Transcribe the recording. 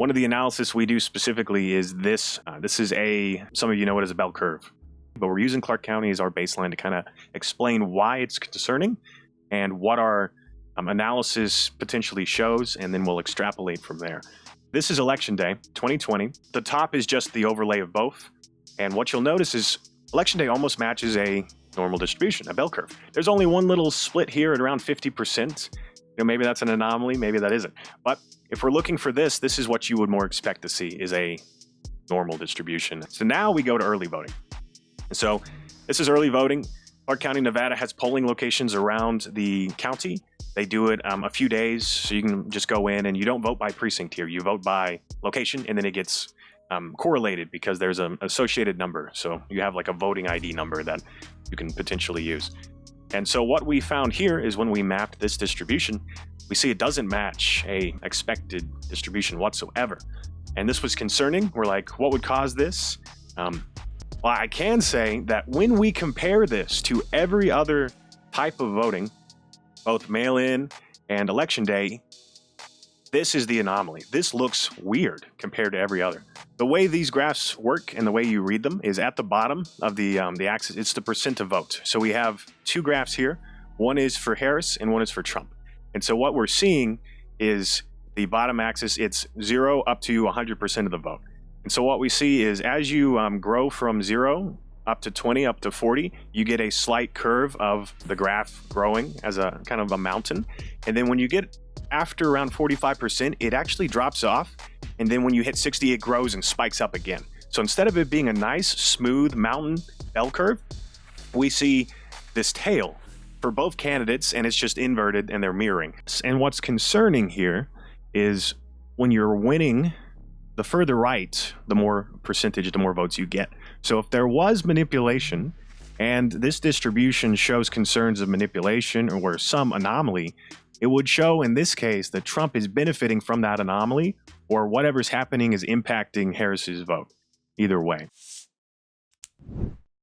One of the analysis we do specifically is this. This is some of you know it as a bell curve, but we're using Clark County as our baseline to kind of explain why it's concerning and what our analysis potentially shows, and then we'll extrapolate from there. This is election day 2020. The top is just the overlay of both, and what you'll notice is election day almost matches a normal distribution, a bell curve. There's only one little split here at around 50%. Maybe that's an anomaly, maybe that isn't. But if we're looking for this is what you would more expect to see, is a normal distribution. So now we go to early voting. So this is early voting. Clark County, Nevada has polling locations around the county. They do it a few days, so you can just go in and you don't vote by precinct here. You vote by location, and then it gets correlated because there's an associated number. So you have like a voting ID number that you can potentially use. And so what we found here is when we mapped this distribution, we see it doesn't match a expected distribution whatsoever. And this was concerning. We're like, what would cause this? Well, I can say that when we compare this to every other type of voting, both mail-in and election day, this is the anomaly. This looks weird compared to every other. The way these graphs work and the way you read them is at the bottom of the axis, it's the percent of vote. So we have two graphs here. One is for Harris and one is for Trump. And so what we're seeing is the bottom axis, it's 0 up to 100% of the vote. And so what we see is as you grow from 0 up to 20, up to 40, you get a slight curve of the graph growing as a kind of a mountain. And then when you get after around 45%, it actually drops off. And then when you hit 60, it grows and spikes up again. So instead of it being a nice, smooth mountain bell curve, we see this tail for both candidates, and it's just inverted and they're mirroring. And what's concerning here is when you're winning, the further right, the more percentage, the more votes you get. So if there was manipulation, and this distribution shows concerns of manipulation or some anomaly, it would show in this case that Trump is benefiting from that anomaly, or whatever's happening is impacting Harris's vote. Either way.